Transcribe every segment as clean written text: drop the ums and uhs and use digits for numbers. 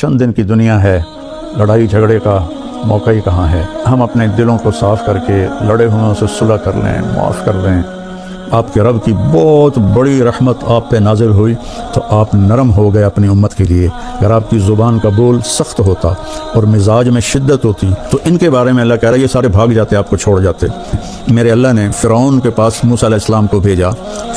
چند دن کی دنیا ہے، لڑائی جھگڑے کا موقع ہی کہاں ہے۔ ہم اپنے دلوں کو صاف کر کے لڑے ہوئوں سے صلح کر لیں، معاف کر دیں۔ آپ کے رب کی بہت بڑی رحمت آپ پہ نازل ہوئی تو آپ نرم ہو گئے اپنی امت کے لیے۔ اگر آپ کی زبان کا بول سخت ہوتا اور مزاج میں شدت ہوتی تو ان کے بارے میں اللہ کہہ رہا ہے یہ سارے بھاگ جاتے، آپ کو چھوڑ جاتے۔ میرے اللہ نے فرعون کے پاس موسیٰ علیہ السلام کو بھیجا۔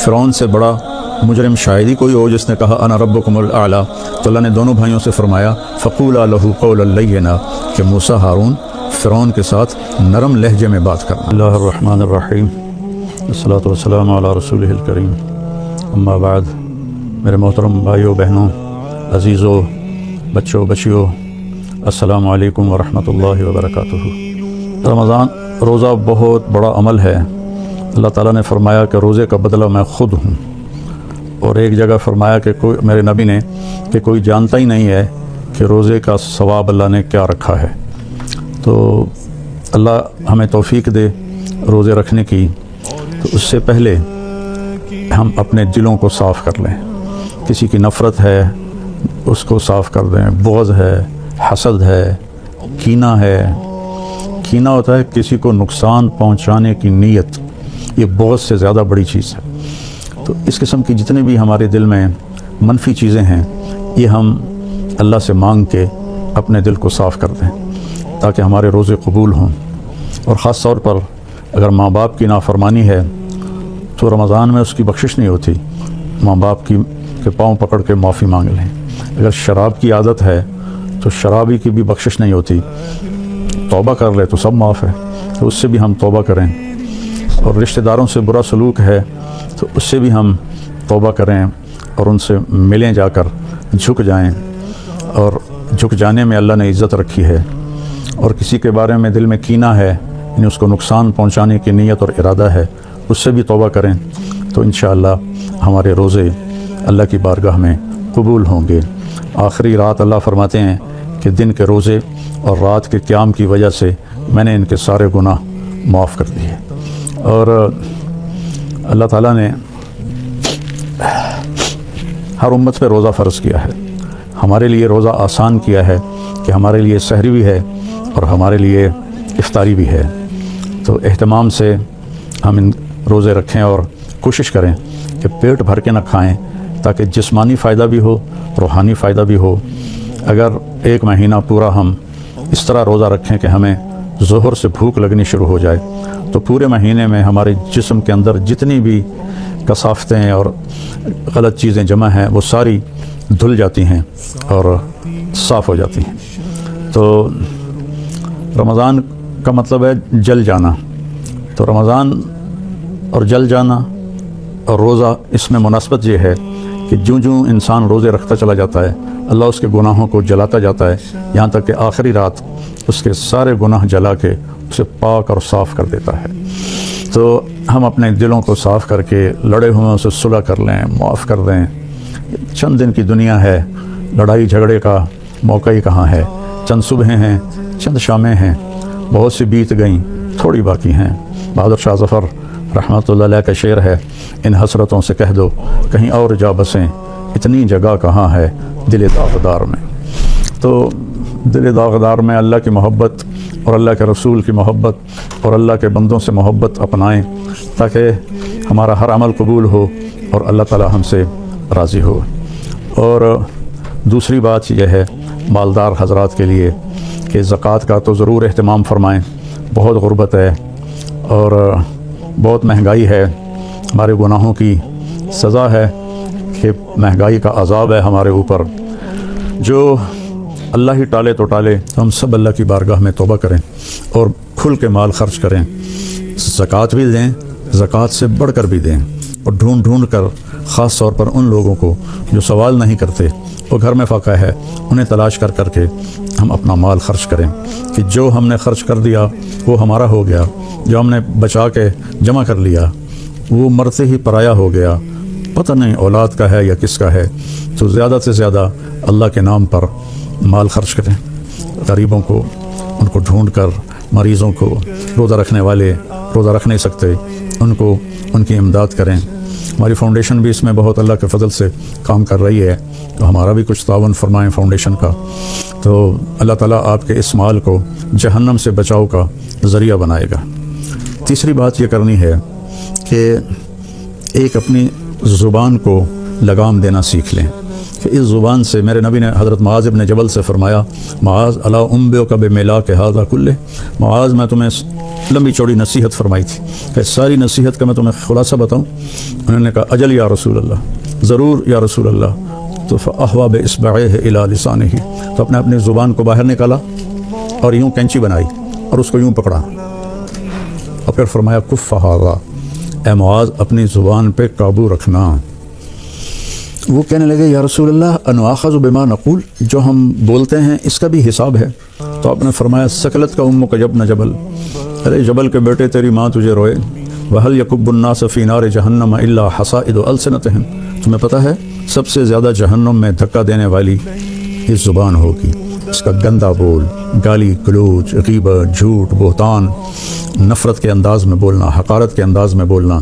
فرعون سے بڑا مجرم شاید ہی کوئی ہو جس نے کہا انا ربکم الاعلی، تو اللہ نے دونوں بھائیوں سے فرمایا فقولا لہ قولا لینا، کہ موسیٰ ہارون فرعون کے ساتھ نرم لہجے میں بات کرنا۔ اللہ الرحمن الرحیم، الصلاۃ والسلام علی رسولہ الکریم، اما بعد۔ میرے محترم بھائیوں بہنوں، عزیزوں، بچوں بچیوں، السلام علیکم ورحمۃ اللہ وبرکاتہ۔ رمضان روزہ بہت بڑا عمل ہے۔ اللہ تعالیٰ نے فرمایا کہ روزے کا بدلہ میں خود ہوں، اور ایک جگہ فرمایا کہ کوئی میرے نبی نے کہ کوئی جانتا ہی نہیں ہے کہ روزے کا ثواب اللہ نے کیا رکھا ہے۔ تو اللہ ہمیں توفیق دے روزے رکھنے کی۔ تو اس سے پہلے ہم اپنے دلوں کو صاف کر لیں۔ کسی کی نفرت ہے اس کو صاف کر دیں، بغض ہے، حسد ہے، کینہ ہے۔ کینہ ہوتا ہے کسی کو نقصان پہنچانے کی نیت، یہ بغض سے زیادہ بڑی چیز ہے۔ تو اس قسم کی جتنے بھی ہمارے دل میں منفی چیزیں ہیں یہ ہم اللہ سے مانگ کے اپنے دل کو صاف کر دیں تاکہ ہمارے روزے قبول ہوں۔ اور خاص طور پر اگر ماں باپ کی نافرمانی ہے تو رمضان میں اس کی بخشش نہیں ہوتی، ماں باپ کے پاؤں پکڑ کے معافی مانگ لیں۔ اگر شراب کی عادت ہے تو شرابی کی بھی بخشش نہیں ہوتی، توبہ کر لے تو سب معاف ہے، تو اس سے بھی ہم توبہ کریں۔ اور رشتہ داروں سے برا سلوک ہے تو اس سے بھی ہم توبہ کریں اور ان سے ملیں، جا کر جھک جائیں۔ اور جھک جانے میں اللہ نے عزت رکھی ہے۔ اور کسی کے بارے میں دل میں کینہ ہے، یعنی اس کو نقصان پہنچانے کی نیت اور ارادہ ہے، اس سے بھی توبہ کریں تو انشاءاللہ ہمارے روزے اللہ کی بارگاہ میں قبول ہوں گے۔ آخری رات اللہ فرماتے ہیں کہ دن کے روزے اور رات کے قیام کی وجہ سے میں نے ان کے سارے گناہ معاف کر دیے۔ اور اللہ تعالیٰ نے ہر امت پہ روزہ فرض کیا ہے۔ ہمارے لیے روزہ آسان کیا ہے کہ ہمارے لیے سحری بھی ہے اور ہمارے لیے افطاری بھی ہے۔ تو اہتمام سے ہم ان روزے رکھیں اور کوشش کریں کہ پیٹ بھر کے نہ کھائیں تاکہ جسمانی فائدہ بھی ہو، روحانی فائدہ بھی ہو۔ اگر ایک مہینہ پورا ہم اس طرح روزہ رکھیں کہ ہمیں ظہر سے بھوک لگنی شروع ہو جائے تو پورے مہینے میں ہمارے جسم کے اندر جتنی بھی کثافتیں اور غلط چیزیں جمع ہیں وہ ساری دھل جاتی ہیں اور صاف ہو جاتی ہیں۔ تو رمضان کا مطلب ہے جل جانا۔ تو رمضان اور جل جانا اور روزہ، اس میں مناسبت یہ ہے کہ جوں انسان روزے رکھتا چلا جاتا ہے اللہ اس کے گناہوں کو جلاتا جاتا ہے، یہاں تک کہ آخری رات اس کے سارے گناہ جلا کے اسے پاک اور صاف کر دیتا ہے۔ تو ہم اپنے دلوں کو صاف کر کے لڑے ہوئوں سے صلح کر لیں، معاف کر دیں۔ چند دن کی دنیا ہے، لڑائی جھگڑے کا موقع ہی کہاں ہے۔ چند صبحیں ہیں، چند شامیں ہیں، بہت سی بیت گئیں، تھوڑی باقی ہیں۔ بہادر شاہ ظفر رحمۃ اللہ علیہ کا شعر ہے، ان حسرتوں سے کہہ دو کہیں اور جا بسیں، اتنی جگہ کہاں ہے دل داغدار میں۔ تو دل داغدار میں اللہ کی محبت اور اللہ کے رسول کی محبت اور اللہ کے بندوں سے محبت اپنائیں تاکہ ہمارا ہر عمل قبول ہو اور اللہ تعالی ہم سے راضی ہو۔ اور دوسری بات یہ ہے مالدار حضرات کے لیے کہ زکوٰۃ کا تو ضرور اہتمام فرمائیں۔ بہت غربت ہے اور بہت مہنگائی ہے، ہمارے گناہوں کی سزا ہے کہ مہنگائی کا عذاب ہے ہمارے اوپر۔ جو اللہ ہی ٹالے تو ٹالے، تو ہم سب اللہ کی بارگاہ میں توبہ کریں اور کھل کے مال خرچ کریں، زکوٰۃ بھی دیں، زکوٰۃ سے بڑھ کر بھی دیں، اور ڈھونڈ کر خاص طور پر ان لوگوں کو جو سوال نہیں کرتے، وہ گھر میں فاقہ ہے، انہیں تلاش کر کے ہم اپنا مال خرچ کریں کہ جو ہم نے خرچ کر دیا وہ ہمارا ہو گیا، جو ہم نے بچا کے جمع کر لیا وہ مرتے ہی پرایا ہو گیا، پتہ نہیں اولاد کا ہے یا کس کا ہے۔ تو زیادہ سے زیادہ اللہ کے نام پر مال خرچ کریں، غریبوں کو ان کو ڈھونڈ کر، مریضوں کو، روزہ رکھنے والے روزہ رکھ نہیں سکتے ان کو ان کی امداد کریں۔ ہماری فاؤنڈیشن بھی اس میں بہت اللہ کے فضل سے کام کر رہی ہے، تو ہمارا بھی کچھ تعاون فرمائیں فاؤنڈیشن کا، تو اللہ تعالیٰ آپ کے اس مال کو جہنم سے بچاؤ کا ذریعہ بنائے گا۔ تیسری بات یہ کرنی ہے کہ ایک اپنی زبان کو لگام دینا سیکھ لیں کہ اس زبان سے، میرے نبی نے حضرت معاذ ابن جبل سے فرمایا، معاذ الا انبئک بملاک ھذا کلہ، معاذ میں تمہیں لمبی چوڑی نصیحت فرمائی تھی کہ ساری نصیحت کا میں تمہیں خلاصہ بتاؤں؟ انہوں نے کہا اجل یا رسول اللہ، ضرور یا رسول اللہ۔ تو فاحوی باصبعہ الی لسانہ، تو اپنی زبان کو باہر نکالا اور یوں کینچی بنائی اور اس کو یوں پکڑا، اور پھر فرمایا کف ھذا، اے معاذ اپنی زبان پہ قابو رکھنا۔ وہ کہنے لگے یا رسول اللہ انواخذ بما نقول، جو ہم بولتے ہیں اس کا بھی حساب ہے؟ تو آپ نے فرمایا سکلت کا امک ابن جبل، ارے جبل کے بیٹے تیری ماں تجھے روئے، وہل یکب الناس فی نار جہنم الا حصائد السنتہم، تمہیں پتہ ہے سب سے زیادہ جہنم میں دھکا دینے والی اس زبان ہوگی، اس کا گندا بول، گالی گلوچ، غیبت، جھوٹ، بہتان، نفرت کے انداز میں بولنا، حقارت کے انداز میں بولنا،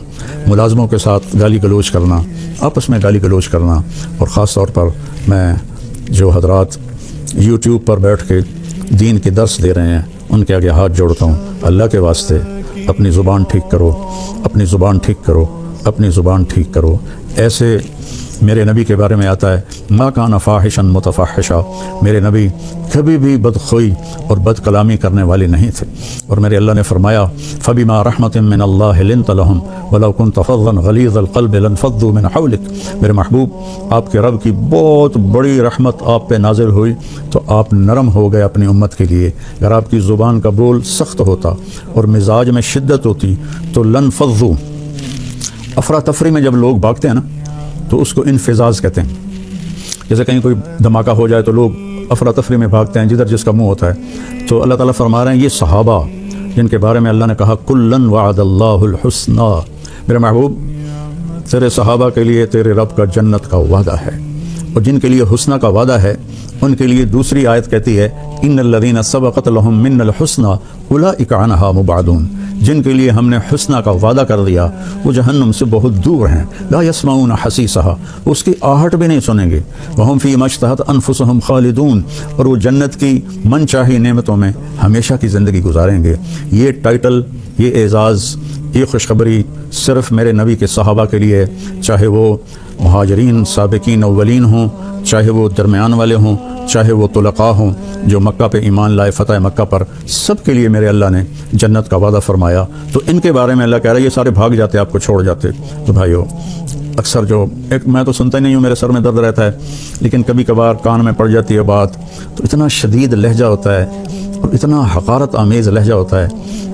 ملازموں کے ساتھ گالی گلوچ کرنا، آپس میں گالی گلوچ کرنا، اور خاص طور پر میں جو حضرات یوٹیوب پر بیٹھ کے دین کی درس دے رہے ہیں ان کے آگے ہاتھ جوڑتا ہوں، اللہ کے واسطے اپنی زبان ٹھیک کرو، اپنی زبان ٹھیک کرو، اپنی زبان ٹھیک کرو۔ ایسے میرے نبی کے بارے میں آتا ہے ما کان فاحشا متفحشا، میرے نبی کبھی بھی بدخوئی اور بد کلامی کرنے والے نہیں تھے، اور میرے اللہ نے فرمایا فبما رحمت من اللہ لنت لهم ولو كنت فظا غلیظ القلب لانفضوا من حولك، میرے محبوب آپ کے رب کی بہت بڑی رحمت آپ پہ نازل ہوئی تو آپ نرم ہو گئے اپنی امت کے لیے۔ اگر آپ کی زبان کا بول سخت ہوتا اور مزاج میں شدت ہوتی تو لانفضوا، افراتفری میں جب لوگ بھاگتے ہیں نا تو اس کو انفزاز کہتے ہیں، جیسے کہیں کوئی دھماکہ ہو جائے تو لوگ افراتفری میں بھاگتے ہیں جدھر جس کا منہ ہوتا ہے۔ تو اللہ تعالیٰ فرما رہے ہیں یہ صحابہ جن کے بارے میں اللہ نے کہا کلن وعد اللہ الحسنی، میرے محبوب تیرے صحابہ کے لیے تیرے رب کا جنت کا وعدہ ہے، اور جن کے لیے حسنہ کا وعدہ ہے ان کے لیے دوسری آیت کہتی ہے ان الذین سبقت لهم من الحسنی اولئک عنہا مبعدون، جن کے لیے ہم نے حسنہ کا وعدہ کر دیا وہ جہنم سے بہت دور ہیں، لا یسمعون حسیسہا، اس کی آہٹ بھی نہیں سنیں گے، وہم فی ما اشتہت انفسہم خالدون، اور وہ جنت کی من چاہی نعمتوں میں ہمیشہ کی زندگی گزاریں گے۔ یہ ٹائٹل، یہ اعزاز، یہ خوشخبری صرف میرے نبی کے صحابہ کے لیے، چاہے وہ مہاجرین سابقین اولین ہوں، چاہے وہ درمیان والے ہوں، چاہے وہ طلقاء ہوں جو مکہ پہ ایمان لائے فتح مکہ پر، سب کے لیے میرے اللہ نے جنت کا وعدہ فرمایا۔ تو ان کے بارے میں اللہ کہہ رہا ہے یہ سارے بھاگ جاتے آپ کو چھوڑ جاتے۔ تو بھائیو اکثر جو ایک میں تو سنتا ہی نہیں ہوں، میرے سر میں درد رہتا ہے، لیکن کبھی کبھار کان میں پڑ جاتی ہے بات، تو اتنا شدید لہجہ ہوتا ہے اور اتنا حقارت آمیز لہجہ ہوتا ہے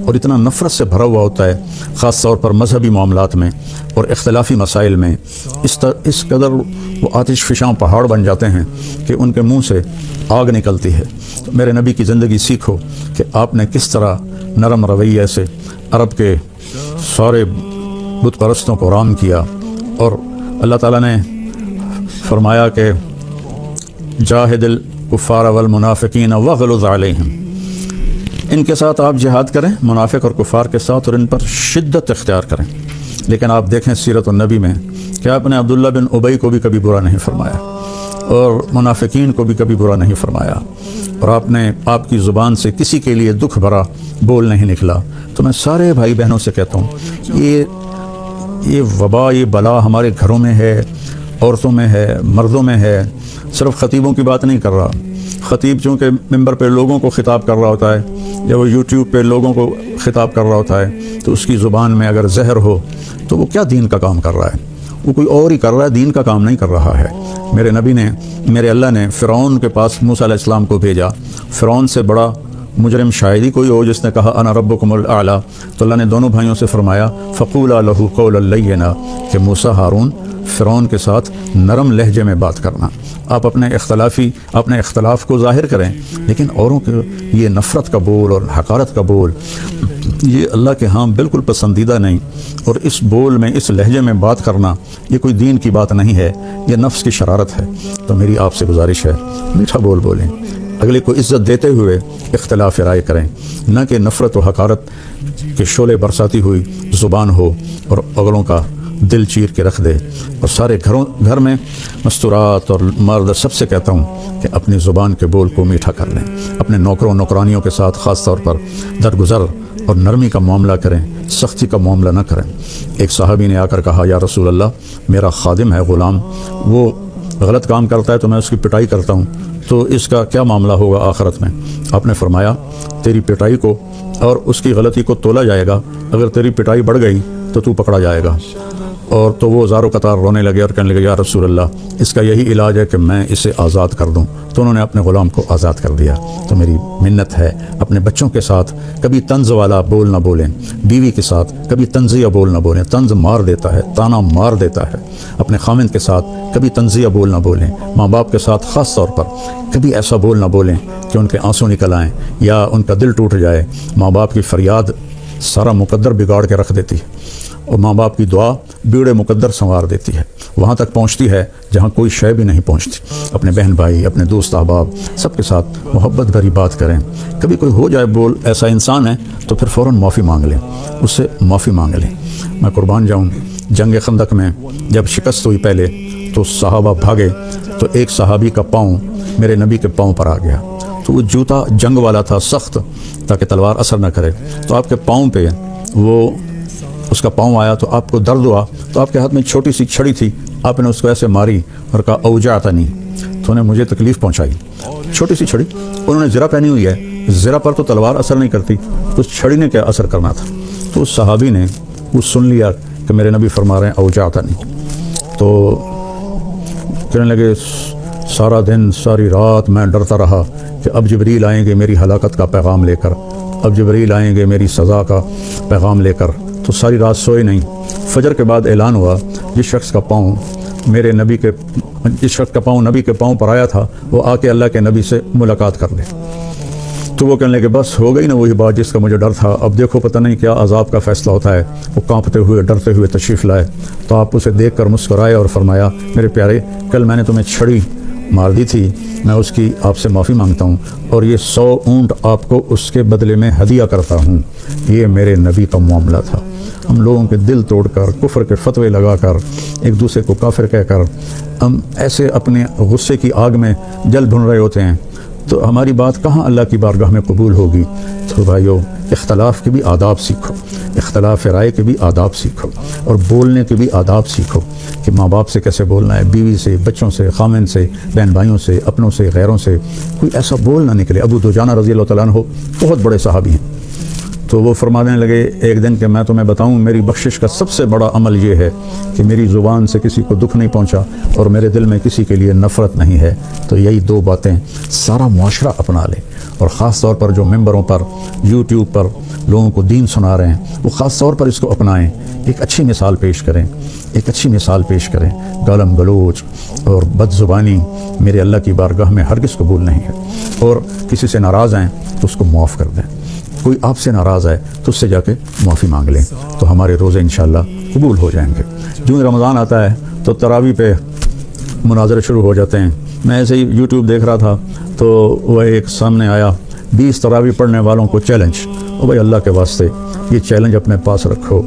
اور اتنا نفرت سے بھرا ہوا ہوتا ہے، خاص طور پر مذہبی معاملات میں اور اختلافی مسائل میں، اس قدر وہ آتش فشاں پہاڑ بن جاتے ہیں کہ ان کے منہ سے آگ نکلتی ہے۔ تو میرے نبی کی زندگی سیکھو کہ آپ نے کس طرح نرم رویے سے عرب کے سارے بت پرستوں کو رام کیا، اور اللہ تعالیٰ نے فرمایا کہ جاہد الکفار والمنافقین واغلظ علیہم، ان کے ساتھ آپ جہاد کریں، منافق اور کفار کے ساتھ، اور ان پر شدت اختیار کریں۔ لیکن آپ دیکھیں سیرت النبی میں کہ آپ نے عبداللہ بن ابی کو بھی کبھی برا نہیں فرمایا اور منافقین کو بھی کبھی برا نہیں فرمایا، اور آپ کی زبان سے کسی کے لیے دکھ بھرا بول نہیں نکلا۔ تو میں سارے بھائی بہنوں سے کہتا ہوں یہ وبا، یہ بلا ہمارے گھروں میں ہے، عورتوں میں ہے، مردوں میں ہے، صرف خطیبوں کی بات نہیں کر رہا۔ خطیب چونکہ ممبر پہ لوگوں کو خطاب کر رہا ہوتا ہے یا وہ یوٹیوب پہ لوگوں کو خطاب کر رہا ہوتا ہے، تو اس کی زبان میں اگر زہر ہو تو وہ کیا دین کا کام کر رہا ہے؟ وہ کوئی اور ہی کر رہا ہے، دین کا کام نہیں کر رہا ہے۔ میرے نبی نے، میرے اللہ نے فرعون کے پاس موسیٰ علیہ السلام کو بھیجا، فرعون سے بڑا مجرم شاید ہی کوئی ہو جس نے کہا انا ربکم الاعلی، تو اللہ نے دونوں بھائیوں سے فرمایا فقولا لہ قولا لینا، کہ موسیٰ ہارون فرعون کے ساتھ نرم لہجے میں بات کرنا۔ آپ اپنے اختلاف کو ظاہر کریں، لیکن اوروں کے یہ نفرت کا بول اور حقارت کا بول یہ اللہ کے ہاں بالکل پسندیدہ نہیں، اور اس بول میں، اس لہجے میں بات کرنا یہ کوئی دین کی بات نہیں ہے، یہ نفس کی شرارت ہے۔ تو میری آپ سے گزارش ہے میٹھا بول بولیں، اگلے کو عزت دیتے ہوئے اختلاف رائے کریں، نہ کہ نفرت و حقارت کے شعلے برساتی ہوئی زبان ہو اور اگلوں کا دل چیر کے رکھ دے۔ اور سارے گھر میں مستورات اور مرد سب سے کہتا ہوں کہ اپنی زبان کے بول کو میٹھا کر لیں، اپنے نوکروں نوکرانیوں کے ساتھ خاص طور پر درگزر اور نرمی کا معاملہ کریں، سختی کا معاملہ نہ کریں۔ ایک صحابی نے آ کر کہا، یا رسول اللہ، میرا خادم ہے، غلام، وہ غلط کام کرتا ہے تو میں اس کی پٹائی کرتا ہوں، تو اس کا کیا معاملہ ہوگا آخرت میں؟ آپ نے فرمایا، تیری پٹائی کو اور اس کی غلطی کو تولا جائے گا، اگر تیری پٹائی بڑھ گئی تو پکڑا جائے گا۔ اور تو وہ زار و قطار رونے لگے اور کہنے لگے، یا رسول اللہ، اس کا یہی علاج ہے کہ میں اسے آزاد کر دوں۔ تو انہوں نے اپنے غلام کو آزاد کر دیا۔ تو میری منت ہے، اپنے بچوں کے ساتھ کبھی طنز والا بول نہ بولیں، بیوی کے ساتھ کبھی طنزیہ بول نہ بولیں، طنز مار دیتا ہے، تانا مار دیتا ہے۔ اپنے خامند کے ساتھ کبھی طنزیہ بول نہ بولیں، ماں باپ کے ساتھ خاص طور پر کبھی ایسا بول نہ بولیں کہ ان کے آنسو نکل آئیں یا ان کا دل ٹوٹ جائے۔ ماں باپ کی فریاد سارا مقدر بگاڑ کے رکھ دیتی ہے، اور ماں باپ کی دعا بیڑے مقدر سنوار دیتی ہے، وہاں تک پہنچتی ہے جہاں کوئی شے بھی نہیں پہنچتی۔ اپنے بہن بھائی، اپنے دوست احباب سب کے ساتھ محبت بھری بات کریں۔ کبھی کوئی ہو جائے بول ایسا انسان ہے تو پھر فوراً معافی مانگ لیں، اس سے معافی مانگ لیں۔ میں قربان جاؤں، جنگ خندق میں جب شکست ہوئی پہلے تو صحابہ بھاگے، تو ایک صحابی کا پاؤں میرے نبی کے پاؤں پر آ گیا، تو وہ جوتا جنگ والا تھا، سخت، تاکہ تلوار اثر نہ کرے، تو آپ کے پاؤں پہ وہ اس کا پاؤں آیا، تو آپ کو درد ہوا، تو آپ کے ہاتھ میں چھوٹی سی چھڑی تھی، آپ نے اس کو ایسے ماری اور کہا، اوجعتنی، تو انہیں مجھے تکلیف پہنچائی۔ چھوٹی سی چھڑی، انہوں نے زرہ پہنی ہوئی ہے، زرہ پر تو تلوار اثر نہیں کرتی، تو اس چھڑی نے کیا اثر کرنا تھا؟ تو اس صحابی نے وہ سن لیا کہ میرے نبی فرما رہے ہیں اوجعتنی، تو کہنے لگے، سارا دن ساری رات میں ڈرتا رہا کہ اب جبریل آئیں گے میری ہلاکت کا پیغام لے کر، اب جبریل آئیں گے میری سزا کا پیغام لے کر، تو ساری رات سوئے نہیں۔ فجر کے بعد اعلان ہوا، جس شخص کا پاؤں نبی کے پاؤں پر آیا تھا، وہ آ کے اللہ کے نبی سے ملاقات کر لے۔ تو وہ کہنے لگے، بس ہو گئی نا وہی بات جس کا مجھے ڈر تھا، اب دیکھو پتہ نہیں کیا عذاب کا فیصلہ ہوتا ہے۔ وہ کانپتے ہوئے ڈرتے ہوئے تشریف لائے، تو آپ اسے دیکھ کر مسکرائے اور فرمایا، میرے پیارے، کل میں نے تمہیں چھڑی مار دی تھی، میں اس کی آپ سے معافی مانگتا ہوں، اور یہ 100 اونٹ آپ کو اس کے بدلے میں ہدیہ کرتا ہوں۔ یہ میرے نبی کا معاملہ تھا۔ ہم لوگوں کے دل توڑ کر، کفر کے فتوے لگا کر، ایک دوسرے کو کافر کہہ کر، ہم ایسے اپنے غصے کی آگ میں جل بھن رہے ہوتے ہیں، تو ہماری بات کہاں اللہ کی بارگاہ میں قبول ہوگی؟ تو بھائیو، اختلاف کے بھی آداب سیکھو، اختلاف رائے کے بھی آداب سیکھو، اور بولنے کے بھی آداب سیکھو کہ ماں باپ سے کیسے بولنا ہے، بیوی سے، بچوں سے، خامند سے، بہن بھائیوں سے، اپنوں سے، غیروں سے، کوئی ایسا بول نہ نکلے۔ ابو دجانہ رضی اللہ تعالیٰ عنہ بہت بڑے صحابی ہیں، تو وہ فرمانے لگے ایک دن کہ میں تمہیں بتاؤں، میری بخشش کا سب سے بڑا عمل یہ ہے کہ میری زبان سے کسی کو دکھ نہیں پہنچا اور میرے دل میں کسی کے لیے نفرت نہیں ہے۔ تو یہی دو باتیں سارا معاشرہ اپنا لے، اور خاص طور پر جو ممبروں پر، یوٹیوب پر لوگوں کو دین سنا رہے ہیں، وہ خاص طور پر اس کو اپنائیں، ایک اچھی مثال پیش کریں، ایک اچھی مثال پیش کریں۔ گالم گلوچ اور بد زبانی میرے اللہ کی بارگاہ میں ہرگز قبول نہیں ہے، اور کسی سے ناراض ہیں تو اس کو معاف کر دیں، کوئی آپ سے ناراض ہے تو اس سے جا کے معافی مانگ لیں، تو ہمارے روزے انشاءاللہ قبول ہو جائیں گے۔ جو رمضان آتا ہے تو تراویح پہ مناظرے شروع ہو جاتے ہیں۔ میں ایسے ہی یوٹیوب دیکھ رہا تھا تو وہ ایک سامنے آیا، 20 تراویح پڑھنے والوں کو چیلنج۔ او بھائی، اللہ کے واسطے یہ چیلنج اپنے پاس رکھو۔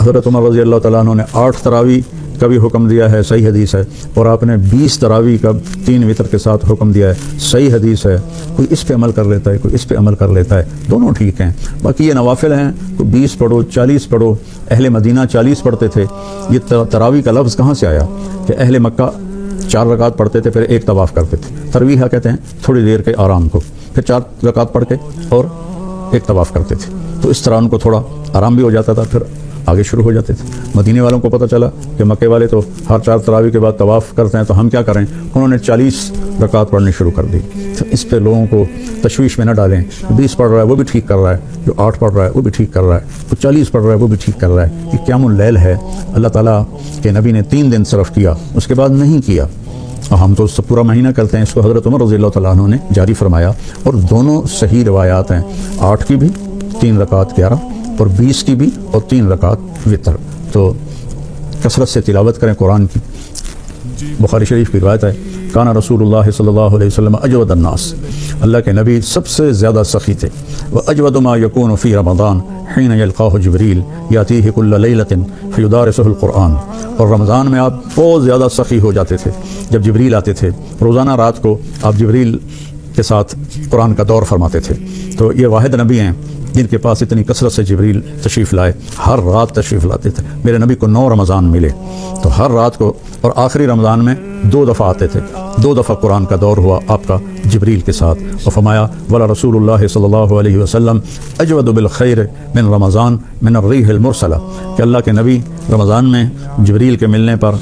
حضرت عمر رضی اللہ تعالیٰ عنہ نے 8 تراویح کا بھی حکم دیا ہے، صحیح حدیث ہے، اور آپ نے 20 تراویح کا 3 وتر کے ساتھ حکم دیا ہے، صحیح حدیث ہے۔ کوئی اس پہ عمل کر لیتا ہے، کوئی اس پہ عمل کر لیتا ہے، دونوں ٹھیک ہیں۔ باقی یہ نوافل ہیں، کوئی 20 پڑھو، 40 پڑھو۔ اہل مدینہ 40 پڑھتے تھے۔ یہ تراویح کا لفظ کہاں سے آیا کہ اہل مکہ 4 رکعت پڑھتے تھے، پھر 1 طواف کرتے تھے۔ ترویحہ کہتے ہیں تھوڑی دیر کے آرام کو، پھر 4 رکعت پڑھ کے اور 1 طواف کرتے تھے، تو اس طرح ان کو تھوڑا آرام بھی ہو جاتا تھا، پھر آگے شروع ہو جاتے تھے۔ مدینے والوں کو پتہ چلا کہ مکے والے تو ہر 4 تراویح کے بعد طواف کرتے ہیں، تو ہم کیا کریں؟ انہوں نے 40 رکعت پڑھنی شروع کر دی۔ تو اس پہ لوگوں کو تشویش میں نہ ڈالیں۔ 20 پڑھ رہا ہے وہ بھی ٹھیک کر رہا ہے، جو 8 پڑھ رہا ہے وہ بھی ٹھیک کر رہا ہے، جو 40 پڑھ رہا ہے وہ بھی ٹھیک کر رہا ہے۔ یہ قیام اللیل ہے، اللہ تعالیٰ کے نبی نے 3 دن صرف کیا، اس کے بعد نہیں کیا، اور ہم تو اس سے پورا مہینہ کرتے ہیں۔ اس کو حضرت عمر رضی اللہ تعالیٰ عنہ نے جاری فرمایا، اور دونوں صحیح روایات ہیں، 8 کی بھی 3 رکعت 11، اور 20 کی بھی اور 3 رکعت وتر۔ تو کثرت سے تلاوت کریں قرآن کی۔ بخاری شریف کی روایت ہے کانا رسول اللہ صلی اللہ علیہ وسلم اجود الناس، اللہ کے نبی سب سے زیادہ سخی تھے۔ وَأَجْوَدُ مَا يَكُونُ فِي رمضان حين يلقاه جبریل یاتیہ کل لیلۃ فیدارسہ القرآن، اور رمضان میں آپ بہت زیادہ سخی ہو جاتے تھے جب جبریل آتے تھے۔ روزانہ رات کو آپ جبریل کے ساتھ قرآن کا دور فرماتے تھے۔ تو یہ واحد نبی ہیں جن کے پاس اتنی کثرت سے جبریل تشریف لائے، ہر رات تشریف لاتے تھے۔ میرے نبی کو 9 رمضان ملے تو ہر رات کو، اور آخری رمضان میں 2 دفعہ آتے تھے، 2 دفعہ قرآن کا دور ہوا آپ کا جبریل کے ساتھ۔ اور فرمایا ولا رسول اللہ صلی اللہ علیہ وسلم اجود بالخیر من رمضان من الریح المرسلہ، کہ اللہ کے نبی رمضان میں جبریل کے ملنے پر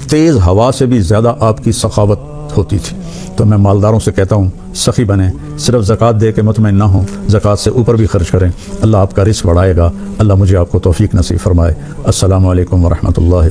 تیز ہوا سے بھی زیادہ آپ کی سخاوت ہوتی تھی۔ تو میں مالداروں سے کہتا ہوں سخی بنیں، صرف زکوٰۃ دے کے مطمئن نہ ہوں، زکوٰۃ سے اوپر بھی خرچ کریں، اللہ آپ کا رزق بڑھائے گا۔ اللہ مجھے آپ کو توفیق نصیب فرمائے۔ السلام علیکم ورحمۃ اللہ۔